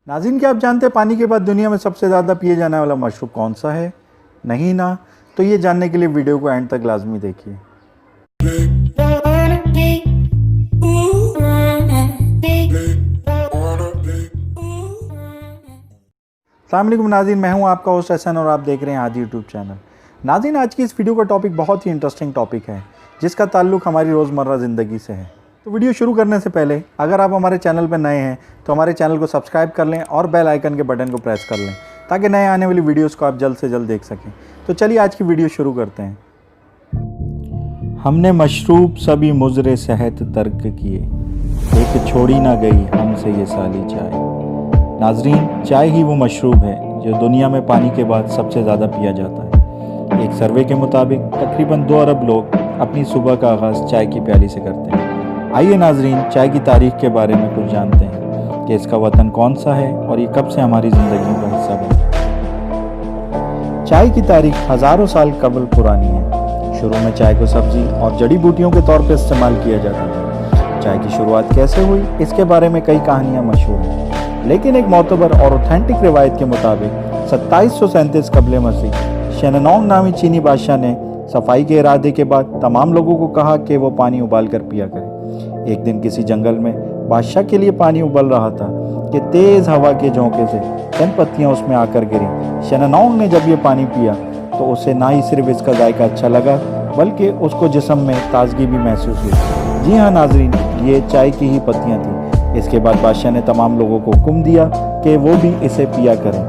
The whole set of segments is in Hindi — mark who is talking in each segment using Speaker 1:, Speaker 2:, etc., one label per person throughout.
Speaker 1: नाज़रीन, क्या आप जानते हैं पानी के बाद दुनिया में सबसे ज़्यादा पिए जाने वाला मशरूब कौन सा है? नहीं ना? तो ये जानने के लिए वीडियो को एंड तक लाजमी देखिए। अस्सलाम वालेकुम नाज़रीन, मैं हूं आपका होस्ट एहसन और आप देख रहे हैं हाजी यूट्यूब चैनल। नाज़रीन, आज की इस वीडियो का टॉपिक बहुत ही इंटरेस्टिंग टॉपिक है जिसका ताल्लुक़ हमारी रोज़मर्रा ज़िंदगी से है। तो वीडियो शुरू करने से पहले अगर आप हमारे चैनल पर नए हैं तो हमारे चैनल को सब्सक्राइब कर लें और बेल आइकन के बटन को प्रेस कर लें ताकि नए आने वाली वीडियोस को आप जल्द से जल्द देख सकें। तो चलिए आज की वीडियो शुरू करते हैं। हमने मशरूब सभी मुज़रे सेहत तर्क किए, एक छोड़ी ना गई हमसे ये साली चाय। नाज़रीन, चाय ही वो मशरूब है जो दुनिया में पानी के बाद सबसे ज़्यादा पिया जाता है। एक सर्वे के मुताबिक तकरीबन 2 अरब लोग अपनी सुबह का आगाज़ चाय की प्याली से करते हैं। आइए नाज़रीन, चाय की तारीख़ के बारे में कुछ जानते हैं कि इसका वतन कौन सा है और ये कब से हमारी ज़िंदगी का हिस्सा बना। चाय की तारीख़ हज़ारों साल कबल पुरानी है। शुरू में चाय को सब्ज़ी और जड़ी बूटियों के तौर पर इस्तेमाल किया जाता था। चाय की शुरुआत कैसे हुई इसके बारे में कई कहानियाँ मशहूर हैं, लेकिन एक मोतबर और ऑथेंटिक रिवायत के मुताबिक 2737 कबल मसीह शेननोंग नामी चीनी बादशाह ने सफाई के इरादे के बाद तमाम लोगों को कहा कि वो पानी उबाल कर पिया करें। एक दिन किसी जंगल में बादशाह के लिए पानी उबल रहा था कि तेज़ हवा के झोंके से चंद पत्तियां उसमें आकर गिरी। शेननोंग ने जब ये पानी पिया तो उसे ना ही सिर्फ इसका जायका अच्छा लगा बल्कि उसको जिस्म में ताजगी भी महसूस हुई। जी हाँ नाजरीन, ये चाय की ही पत्तियाँ थीं। इसके बाद बादशाह ने तमाम लोगों को हुक्म दिया कि वो भी इसे पिया करें।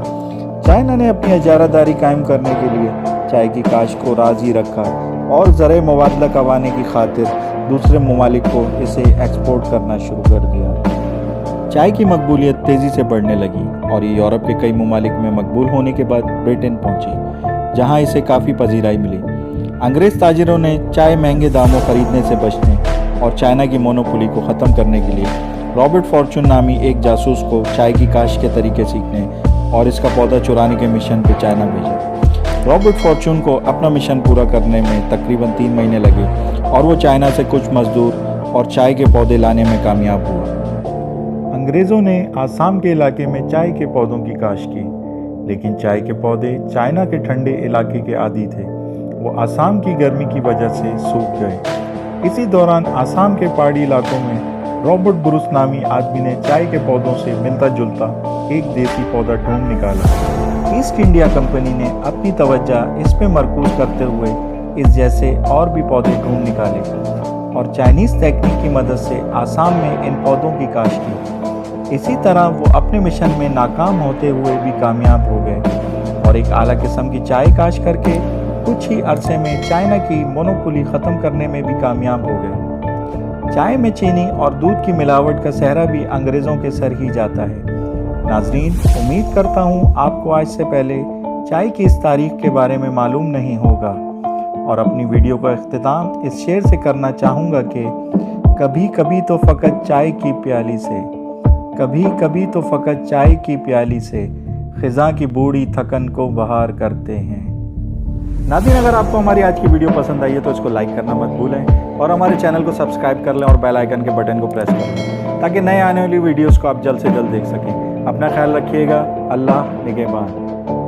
Speaker 1: चाइना ने अपनी इजारादारी कायम करने के लिए चाय की काश्त को राजी रखा और ज़र मुबादला करवाने की खातिर दूसरे ममालिक को इसे एक्सपोर्ट करना शुरू कर दिया। चाय की मकबूलियत तेज़ी से बढ़ने लगी और ये यूरोप के कई ममालिक में मकबूल होने के बाद ब्रिटेन पहुंची, जहां इसे काफ़ी पजीराई मिली। अंग्रेज़ ताजिरों ने चाय महंगे दामों खरीदने से बचने और चाइना की मोनोपोली को ख़त्म करने के लिए रॉबर्ट फॉर्चून नामी एक जासूस को चाय की काश्त के तरीके सीखने और इसका पौधा चुराने के मिशन पर चाइना भेजा। रॉबर्ट फॉर्चून को अपना मिशन पूरा करने में तकरीबन 3 महीने लगे और वो चाइना से कुछ मजदूर और चाय के पौधे लाने में कामयाब हुआ। अंग्रेज़ों ने आसाम के इलाके में चाय के पौधों की काश्त की, लेकिन चाय के पौधे चाइना के ठंडे इलाके के आदी थे। वो आसाम की गर्मी की वजह से सूख गए। इसी दौरान आसाम के पहाड़ी इलाकों में रॉबर्ट ब्रूस नामी आदमी ने चाय के पौधों से मिलता जुलता एक देसी पौधा ढूंढ निकाला। ईस्ट इंडिया कंपनी ने अपनी तवज्जो इस पे मरकूज करते हुए इस जैसे और भी पौधे ढूंढ निकाले और चाइनीज़ टेक्निक की मदद से आसाम में इन पौधों की काश्त की। इसी तरह वो अपने मिशन में नाकाम होते हुए भी कामयाब हो गए और एक आला किस्म की चाय काश्त करके कुछ ही अरसे में चाइना की मोनोपोली ख़त्म करने में भी कामयाब हो गए। चाय में चीनी और दूध की मिलावट का सहरा भी अंग्रेज़ों के सर ही जाता है। नाजरीन, उम्मीद करता हूँ आपको आज से पहले चाय की इस तारीख के बारे में मालूम नहीं होगा और अपनी वीडियो का इख्तिताम इस शेर से करना चाहूँगा कि कभी कभी तो फ़कत चाय की प्याली से, कभी कभी तो फ़कत चाय की प्याली से ख़िज़ा की बूढ़ी थकन को बहार करते हैं। नाज़रीन, अगर आपको हमारी आज की वीडियो पसंद आई है तो इसको लाइक करना मत भूलें और हमारे चैनल को सब्सक्राइब कर लें और बेल आइकन के बटन को प्रेस कर लें ताकि नए आने वाली वीडियोस को आप जल्द से जल्द देख सकें। अपना ख्याल रखिएगा। अल्लाह निगहबान।